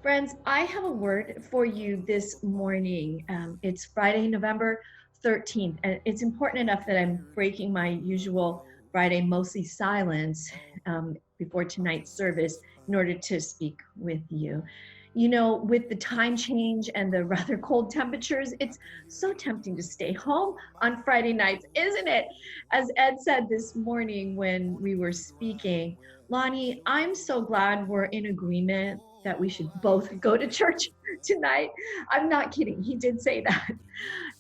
Friends, I have a word for you this morning. It's Friday, November 13th, and it's important enough that I'm breaking my usual Friday mostly silence before tonight's service in order to speak with you. You know, with the time change and the rather cold temperatures, it's so tempting to stay home on Friday nights, isn't it? As Ed said this morning when we were speaking, Lonnie, I'm so glad we're in agreement that we should both go to church tonight. I'm not kidding. He did say that.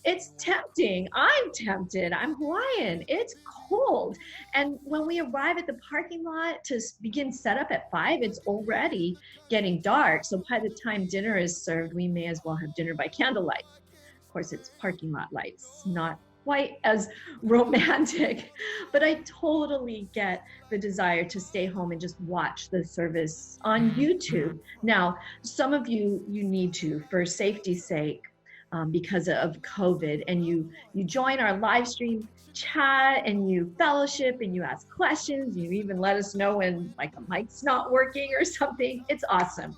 It's tempting. I'm tempted. I'm Hawaiian. It's cold. And when we arrive at the parking lot to begin setup at 5, it's already getting dark. So by the time dinner is served, we may as well have dinner by candlelight. Of course, it's parking lot lights, not quite as romantic, but I totally get the desire to stay home and just watch the service on YouTube. Now, some of you need to, for safety's sake, because of COVID, and you join our live stream chat and you fellowship and you ask questions. You even let us know when like a mic's not working or something. It's awesome.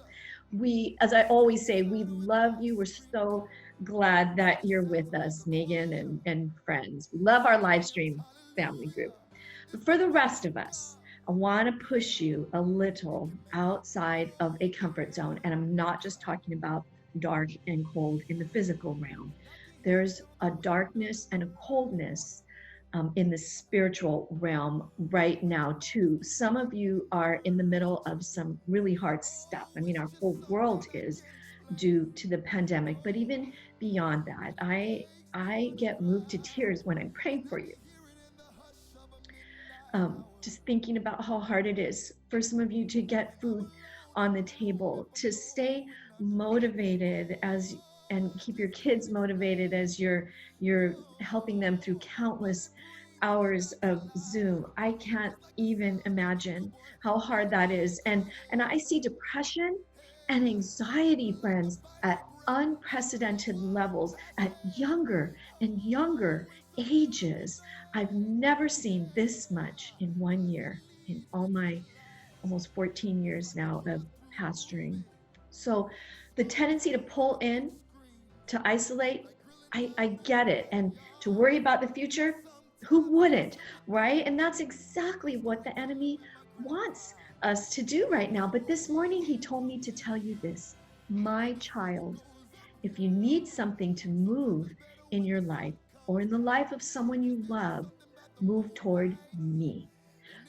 We, as I always say, we love you. We're so glad that you're with us, Megan and friends. We love our live stream family group. But for the rest of us, I want to push you a little outside of a comfort zone. And I'm not just talking about dark and cold in the physical realm. There's a darkness and a coldness in the spiritual realm right now too. Some of you are in the middle of some really hard stuff. I mean, our whole world is due to the pandemic, but even beyond that, I get moved to tears when I'm praying for you. Just thinking about how hard it is for some of you to get food on the table, to stay motivated and keep your kids motivated as you're helping them through countless hours of Zoom. I can't even imagine how hard that is. And I see depression and anxiety, friends, at unprecedented levels at younger and younger ages. I've never seen this much in 1 year, in all my almost 14 years now of pastoring. So the tendency to pull in, to isolate, I get it. And to worry about the future, who wouldn't, right? And that's exactly what the enemy wants us to do right now. But this morning, he told me to tell you this, my child, if you need something to move in your life or in the life of someone you love, move toward me.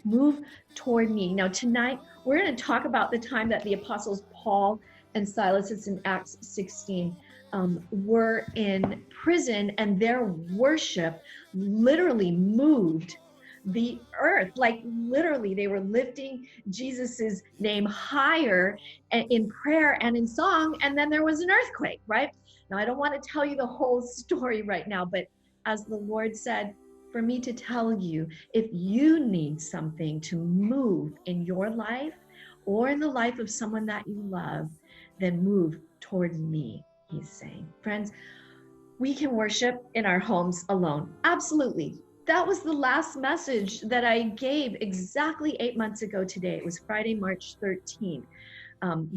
Move toward me. Now, tonight, we're going to talk about the time that the apostles Paul and Silas, it's in Acts 16, were in prison, and their worship literally moved the earth. Like literally, they were lifting Jesus's name higher in prayer and in song, and then there was an earthquake, right? Now, I don't want to tell you the whole story right now, but as the Lord said, for me to tell you, if you need something to move in your life or in the life of someone that you love, then move toward me, he's saying. Friends, we can worship in our homes alone. Absolutely. That was the last message that I gave exactly 8 months ago today. It was Friday, March 13th,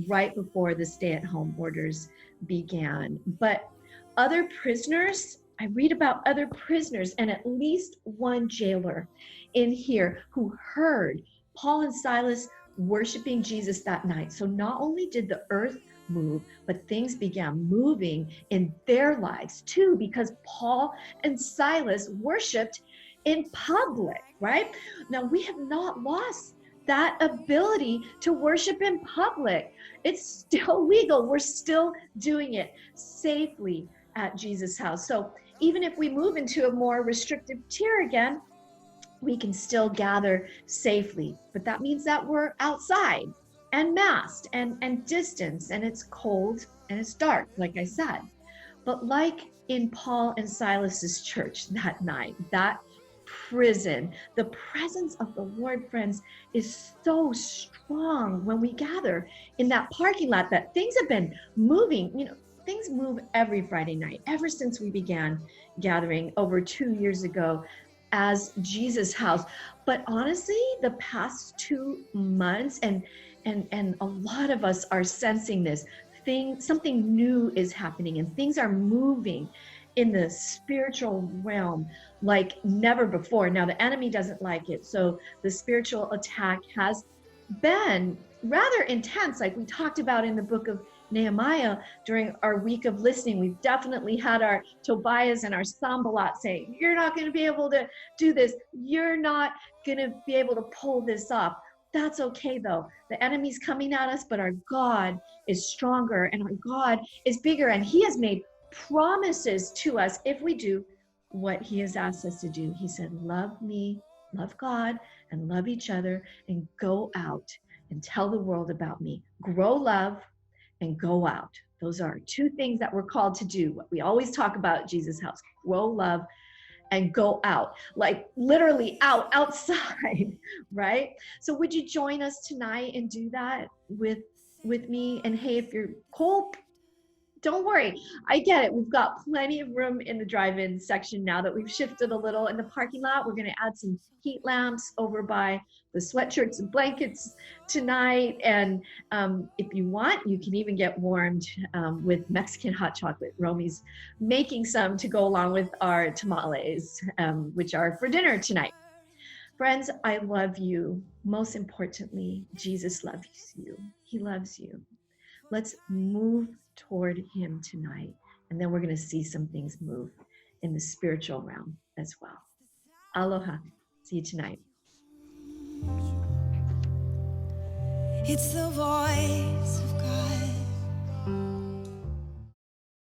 right before the stay-at-home orders began. But other prisoners, I read about other prisoners and at least one jailer in here who heard Paul and Silas worshiping Jesus that night. So not only did the earth move, but things began moving in their lives too, because Paul and Silas worshiped in public, right? Now, we have not lost that ability to worship in public. It's still legal. We're still doing it safely at Jesus' house. So even if we move into a more restrictive tier again, we can still gather safely. But that means that we're outside and masked and distanced, and it's cold and it's dark, like I said. But like in Paul and Silas's church that night, that prison, the presence of the Lord, friends, is so strong when we gather in that parking lot that things have been moving. You know, things move every Friday night, ever since we began gathering over 2 years ago as Jesus' house. But honestly, the past 2 months, and a lot of us are sensing this, something new is happening and things are moving in the spiritual realm like never before. Now, the enemy doesn't like it. So the spiritual attack has been rather intense, like we talked about in the book of Nehemiah during our week of listening. We've definitely had our Tobias and our Sambalat say, you're not going to be able to do this. You're not going to be able to pull this off. That's okay though. The enemy's coming at us, but our God is stronger and our God is bigger, and he has made promises to us if we do what he has asked us to do. He said, love me, love God, and love each other, and go out and tell the world about me. Grow love and go out. Those are two things that we're called to do. What we always talk about at Jesus House: grow love and go out, like literally outside, right? So would you join us tonight and do that with me? And hey, if you're cold, don't worry, I get it. We've got plenty of room in the drive-in section now that we've shifted a little in the parking lot. We're going to add some heat lamps over by the sweatshirts and blankets tonight. And if you want, you can even get warmed with Mexican hot chocolate. Romy's making some to go along with our tamales, which are for dinner tonight. Friends, I love you. Most importantly, Jesus loves you. He loves you. Let's move toward him tonight, and then we're going to see some things move in the spiritual realm as well. Aloha. See you tonight. It's the voice of God.